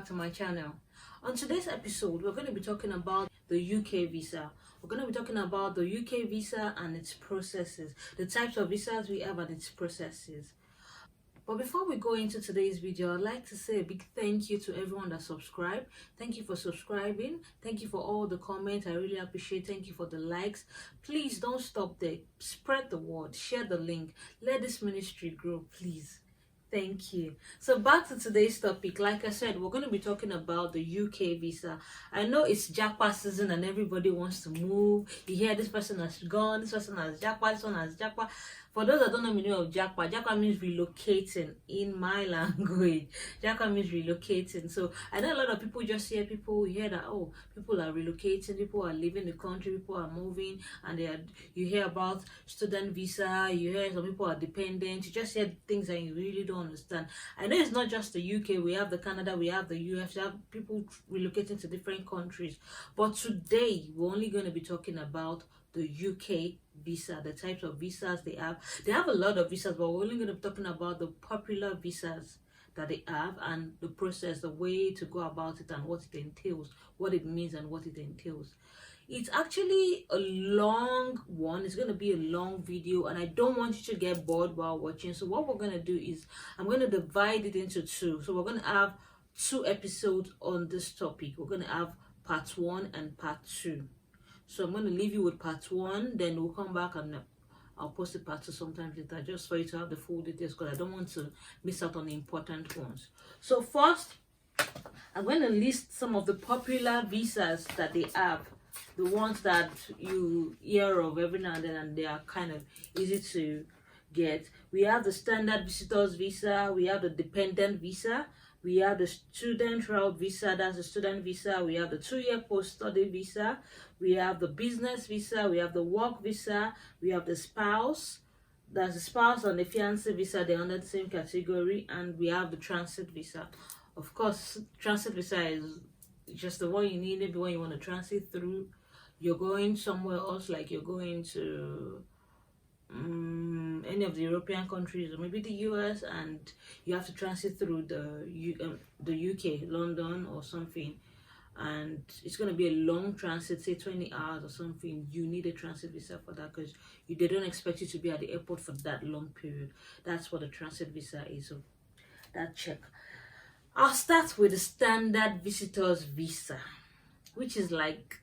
to my channel. On today's episode, we're going to be talking about the UK visa. We're going to be talking about the UK visa and its processes, the types of visas we have and its processes. But before we go into today's video, I'd like to say a big thank you to everyone that subscribed. Thank you for subscribing. Thank you for all the comments. I really appreciate. Thank you for the likes. Please don't stop there. Spread the word. Share the link. Let this ministry grow, please. Thank you. So back to today's topic. Like I said, we're going to be talking about the UK visa. I know it's jackpot season and everybody wants to move. You hear this person has gone, this person has jackpot, this one has jackpot. For those that don't know the meaning of jackpot, jackpot means relocating in my language. Jackpot means relocating. So I know a lot of people just hear that, oh, people are relocating, people are leaving the country, people are moving, and you hear about student visa, you hear some people are dependent, you just hear things that you really don't understand. I know it's not just the UK, we have the Canada, we have the US, we have people relocating to different countries. But today, we're only going to be talking about the UK visa, the types of visas they have. They have a lot of visas, but we're only going to be talking about the popular visas that they have and the process, the way to go about it and what it entails, what it means and what it entails. It's actually a long one. It's going to be a long video and I don't want you to get bored while watching. So what we're going to do is I'm going to divide it into two. So we're going to have 2 episodes on this topic. We're going to have part 1 and part 2. So I'm going to leave you with part 1, then we'll come back and I'll post the part 2 sometime later, just for you to have the full details, because I don't want to miss out on the important ones. So first, I'm going to list some of the popular visas that they have, the ones that you hear of every now and then, and they are kind of easy to get. We have the standard visitors visa, we have the dependent visa, we have the student route visa, that's the student visa, we have the 2-year post-study visa, we have the business visa, we have the work visa, we have the spouse, that's the spouse and the fiancé visa, they're under the same category, and we have the transit visa. Of course, transit visa is just the one you need, maybe when you want to transit through, you're going somewhere else, like you're going to any of the European countries or maybe the US, and you have to transit through the UK, London or something, and it's going to be a long transit, say 20 hours or something. You need a transit visa for that because they don't expect you to be at the airport for that long period. That's what a transit visa is. So that check. I'll start with the standard visitors visa, which is like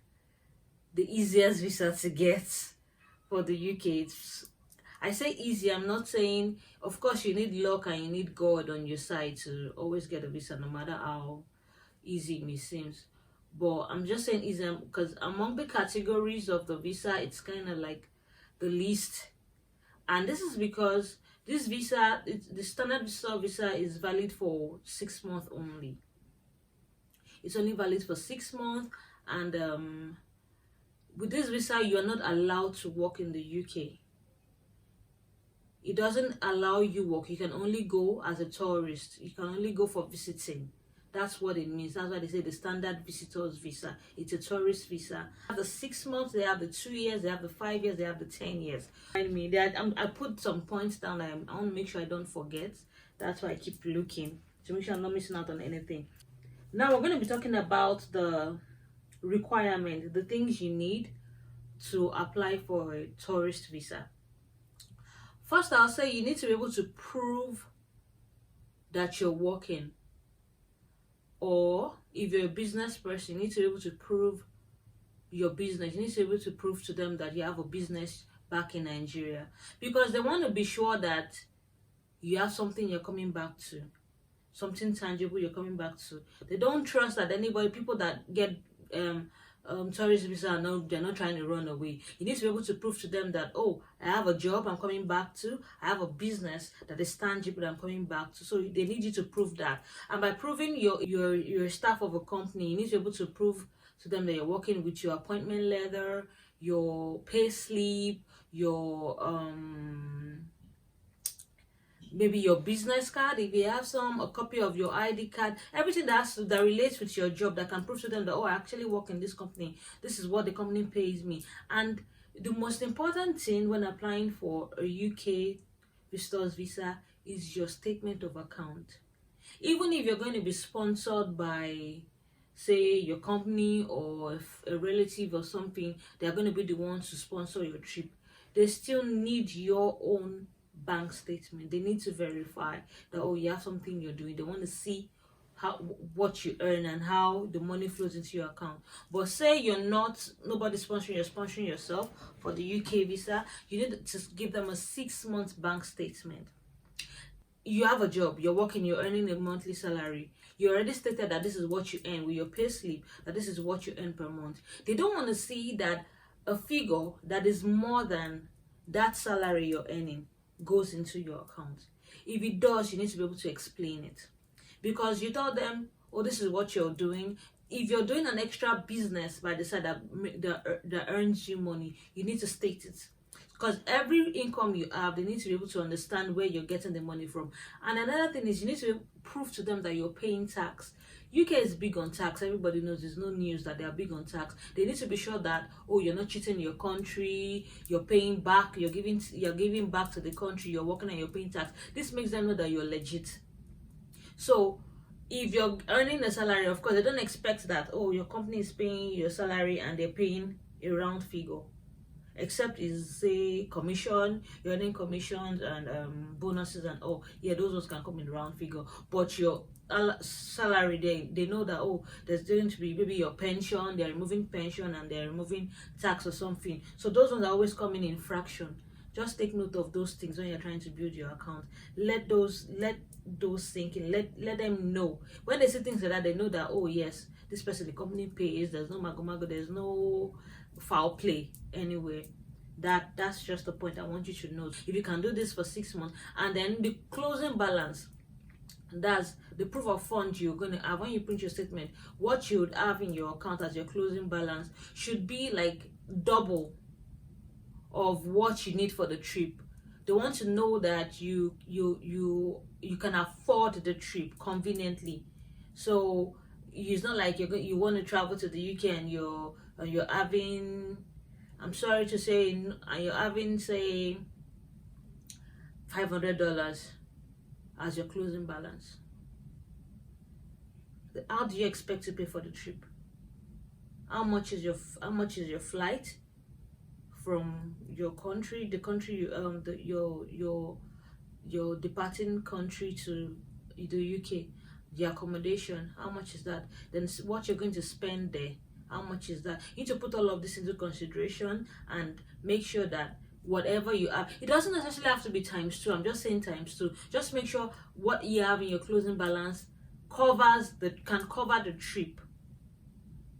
the easiest visa to get for the UK. I say easy, I'm not saying, of course you need luck and you need God on your side to always get a visa, no matter how easy it may seem. But I'm just saying easy because among the categories of the visa, it's kind of like the least. And this is because this visa, the standard visa is valid for 6 months only. It's only valid for 6 months, and with this visa, you are not allowed to work in the UK. It doesn't allow you work. You can only go as a tourist. You can only go for visiting. That's what it means. That's why they say the standard visitors visa. It's a tourist visa. They have the 6 months, they have the 2 years, they have the 5 years, they have the 10 years. I put some points down. I want to make sure I don't forget. That's why I keep looking to make sure I'm not missing out on anything. Now we're going to be talking about the requirement, the things you need to apply for a tourist visa. First, I'll say you need to be able to prove that you're working. Or if you're a business person, you need to be able to prove your business. You need to be able to prove to them that you have a business back in Nigeria. Because they want to be sure that you have something you're coming back to. Something tangible you're coming back to. They don't trust that people that get tourist visa, they're not trying to run away. You need to be able to prove to them that, oh, I have a job I'm coming back to, I have a business that is tangible I'm coming back to. So they need you to prove that. And by proving you're staff of a company, you need to be able to prove to them that you're working with your appointment letter, your pay slip, your maybe your business card, if you have a copy of your ID card, everything that relates with your job, that can prove to them that, oh, I actually work in this company, this is what the company pays me. And the most important thing when applying for a UK visitors visa is your statement of account. Even if you're going to be sponsored by, say, your company or if a relative or something, they're going to be the ones to sponsor your trip. They still need your own bank statement. They need to verify that, oh, you have something you're doing. They want to see how, what you earn and how the money flows into your account. But say you're not, nobody sponsoring, you're sponsoring yourself for the UK visa, you need to give them a 6-month bank statement. You have a job, you're working, you're earning a monthly salary. You already stated that this is what you earn with your pay slip, that this is what you earn per month. They don't want to see that a figure that is more than that salary you're earning goes into your account. If it does, you need to be able to explain it, because you tell them, oh, this is what you're doing. If you're doing an extra business by the side that earns you money, you need to state it, because every income you have, they need to be able to understand where you're getting the money from. And another thing is, you need to prove to them that you're paying tax. UK is big on tax. Everybody knows, there's no news that they are big on tax. They need to be sure that, oh, you're not cheating your country, you're paying back, you're giving back to the country, you're working and you're paying tax. This makes them know that you're legit. So if you're earning a salary, of course they don't expect that, oh, your company is paying your salary and they're paying a round figure. Except is, say, commission, you're earning commissions and bonuses and all. Yeah, those ones can come in round figure. But your salary, they know that, oh, there's going to be maybe your pension, they're removing pension and they're removing tax or something. So those ones are always coming in fraction. Just take note of those things when you're trying to build your account. Let those sink in. Let them know. When they see things like that, they know that, oh yes, this person, the company pays, there's no mago, there's no foul play anywhere. That's just the point I want you to know. If you can do this for 6 months, and then the closing balance, that's the proof of funds you're going to have when you print your statement, what you would have in your account as your closing balance should be like double of what you need for the trip. They want to know that you can afford the trip conveniently. So it's not like you want to travel to the UK and you're having, I'm sorry to say, you're having, say, $500 as your closing balance. How do you expect to pay for the trip? How much is your flight from your country, the country your departing country to the UK, the accommodation, how much is that? Then what you're going to spend there, how much is that? You need to put all of this into consideration and make sure that whatever you have, it doesn't necessarily have to be ×2. I'm just saying ×2. Just make sure what you have in your closing balance can cover the trip,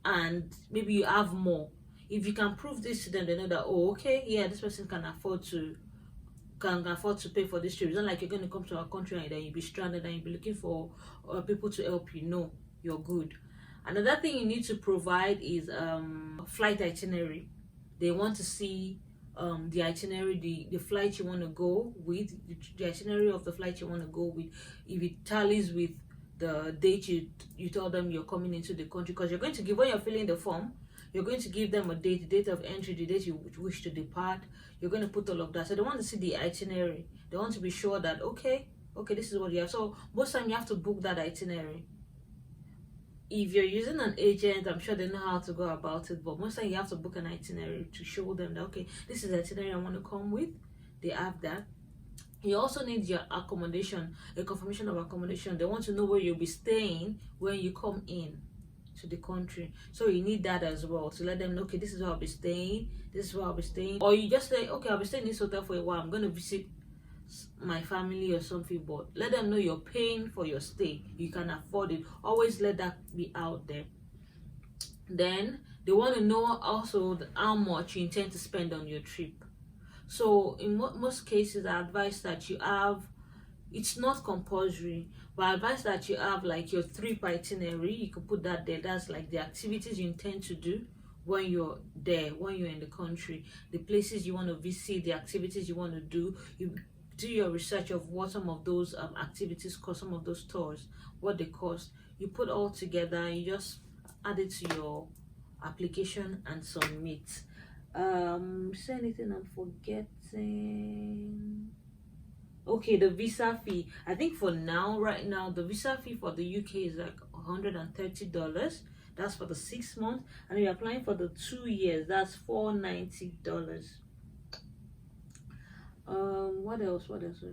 and maybe you have more. If you can prove this to them, they know that, oh, okay, yeah, this person can afford to pay for this trip. It's not like you're going to come to our country and then you'll be stranded and you'll be looking for people to help you. No, you're good. Another thing you need to provide is flight itinerary. They want to see the itinerary, the flight you want to go with, the itinerary of the flight you want to go with, if it tallies with the date you tell them you're coming into the country. Because you're going to give, when you're filling the form, you're going to give them a date, the date of entry, the date you wish to depart. You're going to put all of that. So they want to see the itinerary. They want to be sure that, okay, this is what you have. So most time you have to book that itinerary. If you're using an agent, I'm sure they know how to go about it, but most time you have to book an itinerary to show them that, okay, this is the itinerary I want to come with. They have that. You also need your accommodation, a confirmation of accommodation. They want to know where you'll be staying when you come in to the country. So you need that as well, to let them know, okay, this is where I'll be staying, this is where I'll be staying. Or you just say, okay, I'll be staying in this hotel for a while, I'm going to visit my family or something, but let them know you're paying for your stay, you can afford it. Always let that be out there. Then they want to know also how much you intend to spend on your trip. So in most cases, I advise that you have, it's not compulsory, but I advise that you have like your trip itinerary. You can put that there. That's like the activities you intend to do when you're there, when you're in the country, the places you want to visit, the activities you want to do. You do your research of what some of those activities cost, some of those tours, what they cost. You put all together and you just add it to your application and submit. Is there anything I'm forgetting? Okay, the visa fee. I think for now, right now, the visa fee for the UK is like $130. That's for the 6 months, and if you're applying for the 2 years, that's $490. What else? What else?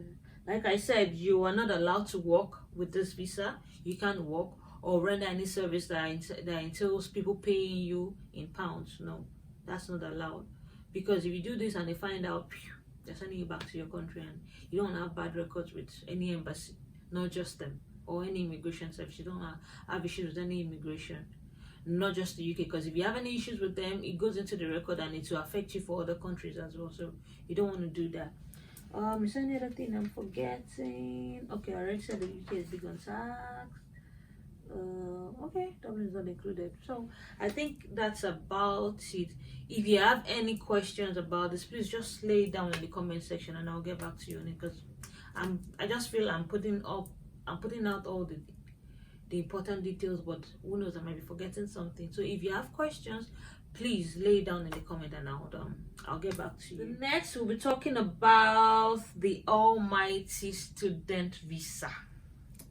Like I said, you are not allowed to work with this visa. You can't work or render any service that entails people paying you in pounds. No, that's not allowed. Because if you do this and they find out, they're sending you back to your country, and you don't have bad records with any embassy, not just them, or any immigration service. You don't have issues with any immigration, not just the UK. Because if you have any issues with them, it goes into the record and it will affect you for other countries as well. So you don't want to do that. Is there any other thing I'm forgetting? Okay, I already said the UK is big on tax. Okay, Dublin is not included. So I think that's about it. If you have any questions about this, please just lay it down in the comment section and I'll get back to you on it, because I just feel I'm putting out all the important details, but who knows, I might be forgetting something. So if you have questions, please lay it down in the comment and I'll get back to you. Next, we'll be talking about the almighty student visa.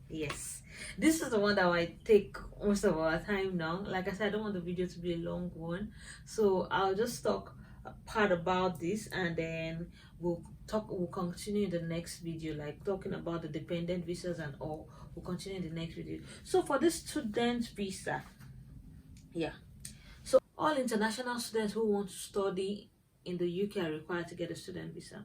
Yes, this is the one that might take most of our time now. Like I said, I don't want the video to be a long one, so I'll just talk a part about this, and then we'll continue in the next video, like talking about the dependent visas and all. We'll continue in the next video. So for this student visa, yeah, so all international students who want to study in the UK are required to get a student visa.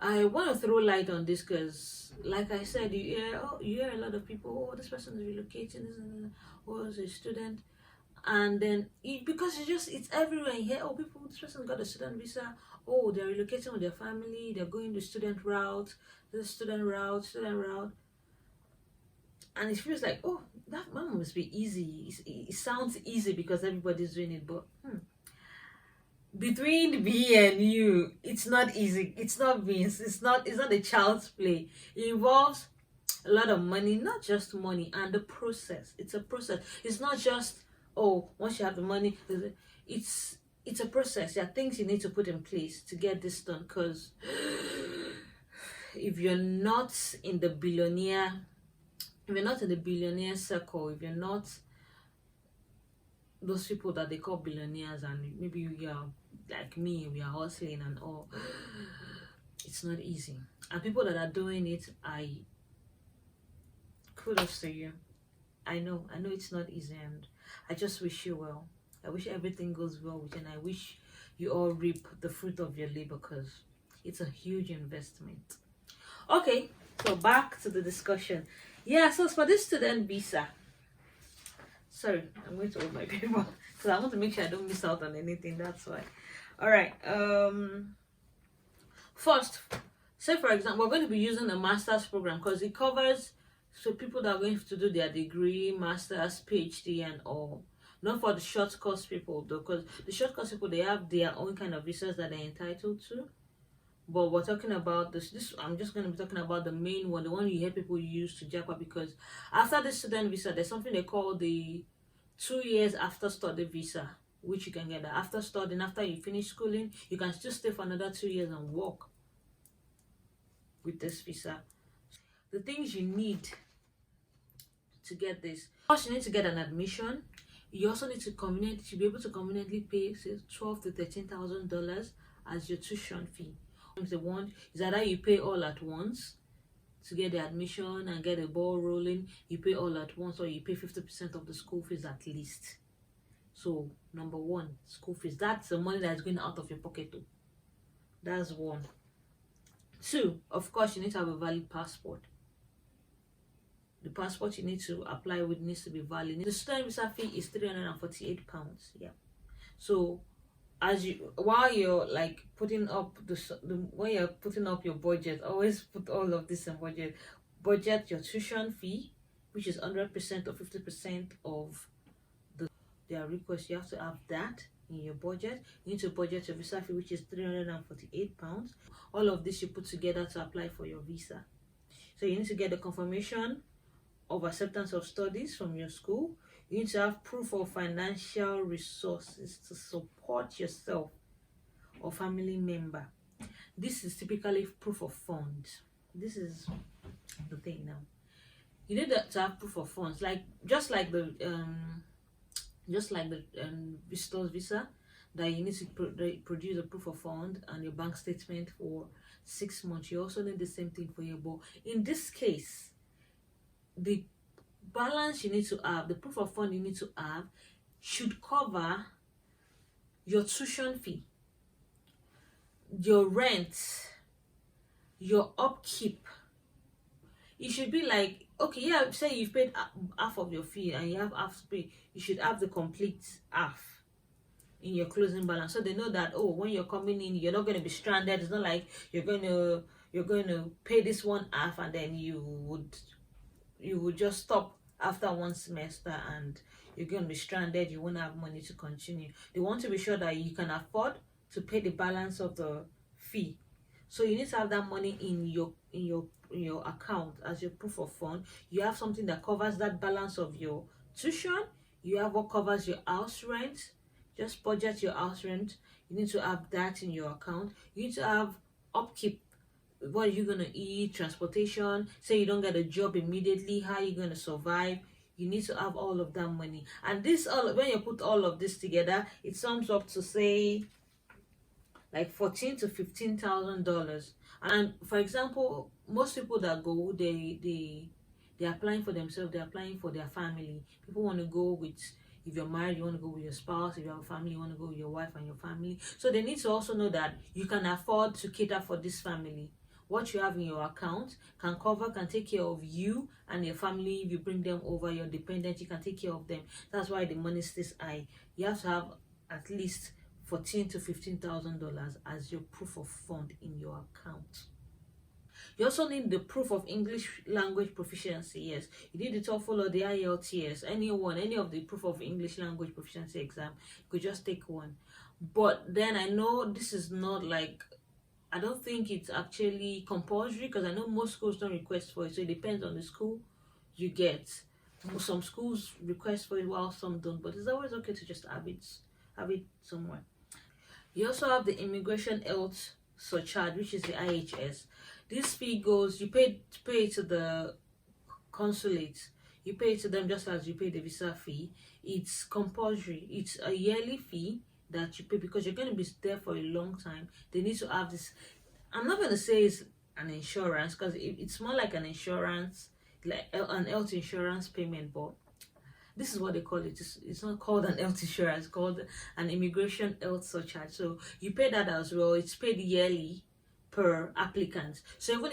I want to throw light on this because, like I said, you hear a lot of people, oh, this person is relocating, or is a student, and then because it's everywhere. You hear, oh, this person got a student visa, oh, they're relocating with their family, they're going the student route, student route, and it feels like, oh, that must be easy. It sounds easy because everybody's doing it, but between me and you, it's not easy. It's not beans. It's not a child's play. It involves a lot of money, not just money, and the process. It's a process. It's not just, oh, once you have the money. It's a process. There are things you need to put in place to get this done. Because if you're not in the billionaire circle, if you're not those people that they call billionaires, and maybe you are like me, we are hustling and all, it's not easy. And people that are doing it, kudos to you. I know it's not easy, and I just wish you well. I wish everything goes well with you, and I wish you all reap the fruit of your labor, because it's a huge investment. Okay, so back to the discussion. Yeah, so for this student visa, sorry, I'm going to hold my paper because I want to make sure I don't miss out on anything. That's why. All right. First, say for example, we're going to be using a master's program because it covers people that are going to do their degree, master's, PhD, and all. Not for the short course people though, because the short course people, they have their own kind of visas that they're entitled to. But we're talking about this. I'm just going to be talking about the main one, the one you hear people use to jackpot, because after the student visa, there's something they call the 2 years after study visa, which you can get that after studying, after you finish schooling, you can still stay for another 2 years and work with this visa. The things you need to get this: first, you need to get an admission. You also need to be able to conveniently pay, say, $12,000 to $13,000 as your tuition fee. The one is either you pay all at once to get the admission and get the ball rolling, you pay all at once, or you pay 50% of the school fees at least. So number one, school fees. That's the money that's going out of your pocket too. That's one. Two, of course, you need to have a valid passport. The passport you need to apply with needs to be valid. The student visa fee is £348. Yeah. So while you're like putting up when you're putting up your budget, always put all of this in budget your tuition fee, which is 100% or 50% of their request. You have to have that in your budget. You need to budget your visa fee, which is £348. All of this you put together to apply for your visa. So you need to get the confirmation of acceptance of studies from your school. You need to have proof of financial resources to support yourself or family member. This is typically proof of funds. this is the thing now. You need to have proof of funds, like just like the visitor's visa, that you need to produce a proof of fund and your bank statement for 6 months. You also need the same thing for your, but in this case, the balance you need to have, the proof of fund you need to have, should cover your tuition fee, your rent, your upkeep. It should be like, okay, yeah, say you've paid half of your fee and you have half to pay, you should have the complete half in your closing balance, so they know that, oh, when you're coming in, you're not going to be stranded. It's not like you're going to pay this one half and then you would just stop after one semester and you're going to be stranded. You won't have money to continue. They want to be sure that you can afford to pay the balance of the fee. So you need to have that money in your account as your proof of fund. You have something that covers that balance of your tuition. You have what covers your house rent. Just budget your house rent. You need to have that in your account. You need to have upkeep. What are you gonna eat? Transportation. Say you don't get a job immediately, how are you gonna survive? You need to have all of that money. And this, all when you put all of this together, it sums up to, say, like $14,000 to $15,000. And for example, most people that go, they're applying for themselves, they're applying for their family. People want to go with, if you're married, you want to go with your spouse. If you have a family, you want to go with your wife and your family. So they need to also know that you can afford to cater for this family. What you have in your account can take care of you and your family. If you bring them over, your dependent, you can take care of them. That's why the money stays high. You have to have at least $14,000 to $15,000 as your proof of fund in your account. You also need the proof of English language proficiency. Yes, you need the TOEFL or the IELTS, any of the proof of English language proficiency exam. You could just take one. But then I know this is not like, I don't think it's actually compulsory, because I know most schools don't request for it. So it depends on the school you get. Some schools request for it while some don't, but it's always okay to just have it somewhere. You also have the immigration health surcharge, which is the IHS. This fee goes, you pay to the consulate. You pay to them just as you pay the visa fee. It's compulsory. It's a yearly fee that you pay because you're going to be there for a long time. They need to have this. I'm not going to say it's an insurance, because it's more like an insurance, like an health insurance payment, but this is what they call it. It's not called an health insurance, it's called an immigration health surcharge. So you pay that as well. It's paid yearly per applicant. So even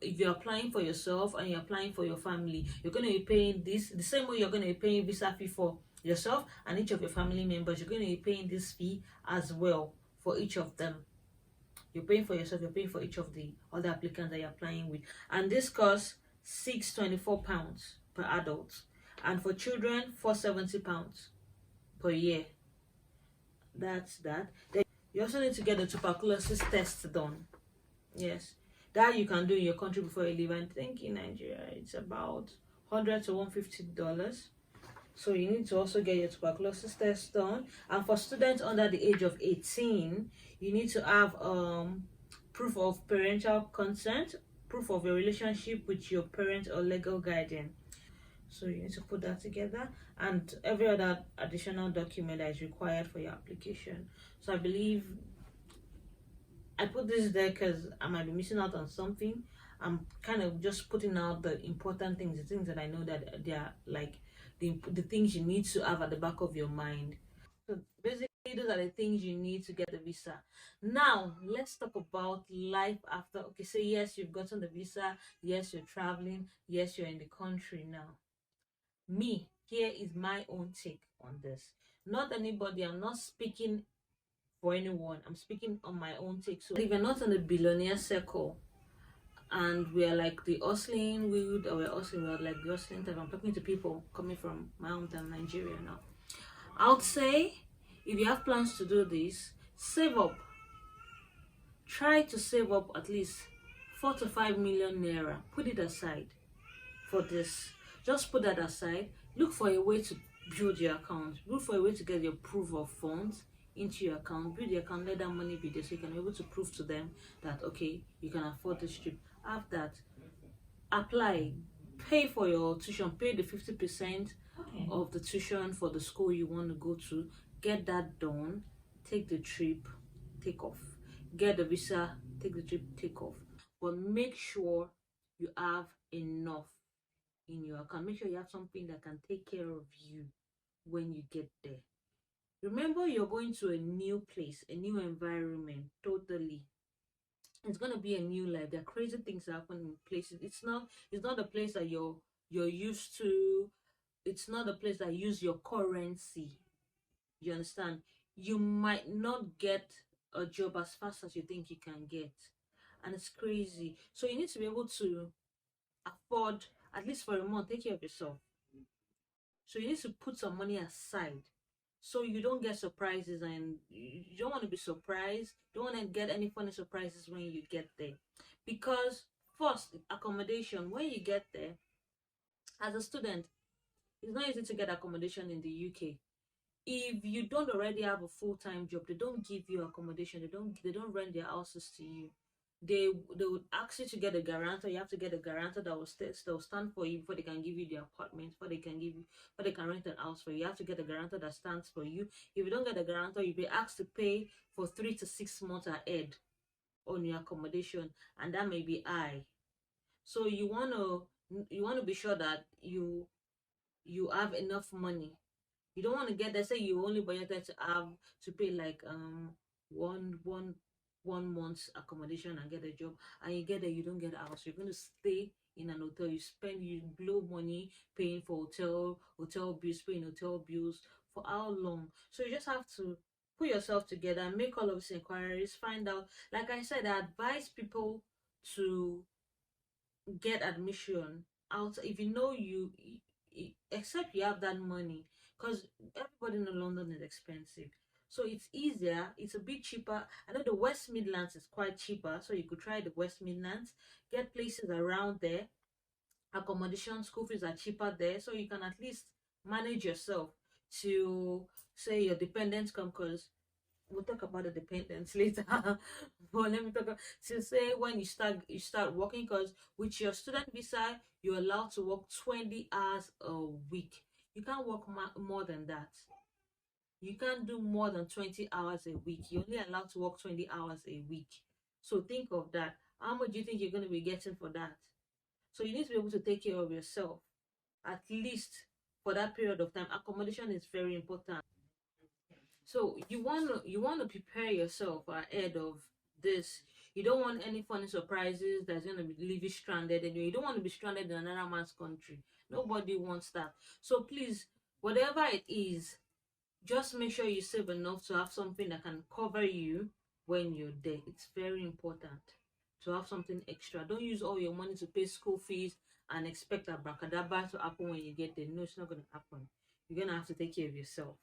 if you're applying for yourself and you're applying for your family, you're going to be paying this the same way you're going to be paying visa fee for yourself and each of your family members. You're going to be paying this fee as well for each of them. You're paying for yourself, you're paying for each of the other applicants that you're applying with. And this costs £624 per adult. And for children, £470 per year. That's that. Then you also need to get a tuberculosis test done. Yes, that you can do in your country before you leave. I think in Nigeria it's about $100 to $150. So you need to also get your tuberculosis test done. And for students under the age of 18, you need to have proof of parental consent, proof of your relationship with your parent or legal guardian. So you need to put that together, and every other additional document that is required for your application. So I believe I put this there because I might be missing out on something. I'm kind of just putting out the important things, the things that I know that they are like the things you need to have at the back of your mind. So basically, those are the things you need to get the visa. Now let's talk about life after. Okay, so yes, you've gotten the visa. Yes, you're traveling. Yes, you're in the country now. Me, here is my own take on this. Not anybody. I'm not speaking for anyone. I'm speaking on my own take. So if you're not in the billionaire circle and we're like the hustling we're like the hustling type, I'm talking to people coming from my hometown, Nigeria now. I would say if you have plans to do this, save up. Try to save up at least 4 to 5 million naira. Put it aside for this. Just put that aside. Look for a way to build your account. Look for a way to get your proof of funds into your account. Build your account, let that money be there so you can be able to prove to them that okay, you can afford this trip. have that, apply, pay for your tuition, pay the 50% of the tuition for the school you want to go to, get that done, take the trip, take off, get the visa, take the trip, take off. But make sure you have enough in your account. Make sure you have something that can take care of you when you get there. Remember, you're going to a new place, a new environment, totally. It's gonna be a new life. There are crazy things that happen in places. It's not the place that you're used to. It's not the place that use your currency. You understand? You might not get a job as fast as you think you can get. And it's crazy. So you need to be able to afford, at least for a month, take care of yourself. So you need to put some money aside so you don't get surprises, and you don't want to be surprised. Don't want to get any funny surprises when you get there. Because first, accommodation, when you get there as a student, it's not easy to get accommodation in the UK. If you don't already have a full-time job, they don't give you accommodation. They don't rent their houses to you. They would ask you to get a guarantor. You have to get a guarantor that will stand for you before they can give you the apartment, before they can rent an house for you. You have to get a guarantor that stands for you. If you don't get a guarantor, you'll be asked to pay for 3 to 6 months ahead on your accommodation, and that may be high. So you wanna be sure that you have enough money. You don't want to get there, say you only budgeted to pay like one one 1 month's accommodation and get a job, and you get there, you don't get a house. You're going to stay in an hotel. You blow money paying for hotel bills, paying hotel bills. For how long? So you just have to put yourself together, make all of these inquiries, find out. Like I said, I advise people to get admission out if you know except you have that money, because everybody in London is expensive. So it's easier, it's a bit cheaper. I know the West Midlands is quite cheaper, so you could try the West Midlands, get places around there. Accommodation, school fees are cheaper there, so you can at least manage yourself to say your dependents come, because we'll talk about the dependents later. But let me talk about, to say when you start working, because with your student visa you're allowed to work 20 hours a week. You can't work more than that. You can't do more than 20 hours a week. You're only allowed to work 20 hours a week. So think of that. How much do you think you're going to be getting for that? So you need to be able to take care of yourself, at least for that period of time. Accommodation is very important. So you want to prepare yourself ahead of this. You don't want any funny surprises that's gonna leave you stranded, and you don't want to be stranded in another man's country. Nobody wants that. So please, whatever it is, just make sure you save enough to have something that can cover you when you're there. It's very important to have something extra. Don't use all your money to pay school fees and expect abracadabra to happen when you get there. No, it's not gonna happen. You're gonna have to take care of yourself.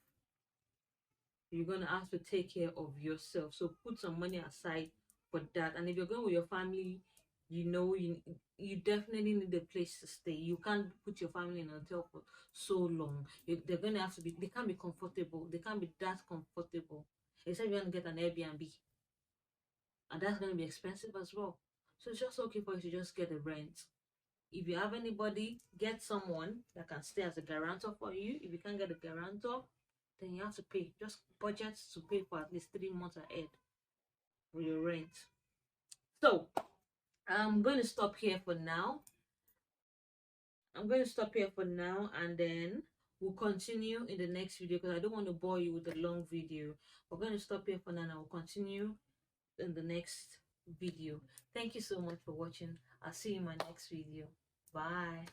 You're gonna have to take care of yourself. So put some money aside for that. And if you're going with your family, you definitely need a place to stay. You can't put your family in a hotel for so long. They're gonna have to be. They can't be comfortable. They can't be that comfortable. Except you're gonna get an Airbnb, and that's gonna be expensive as well. So it's just okay for you to just get a rent. If you have anybody, get someone that can stay as a guarantor for you. If you can't get a guarantor, then you have to pay. Just budget to pay for at least 3 months ahead for your rent. So I'm going to stop here for now. And then we'll continue in the next video, because I don't want to bore you with a long video. We're going to stop here for now, and I'll continue in the next video. Thank you so much for watching. I'll see you in my next video. Bye.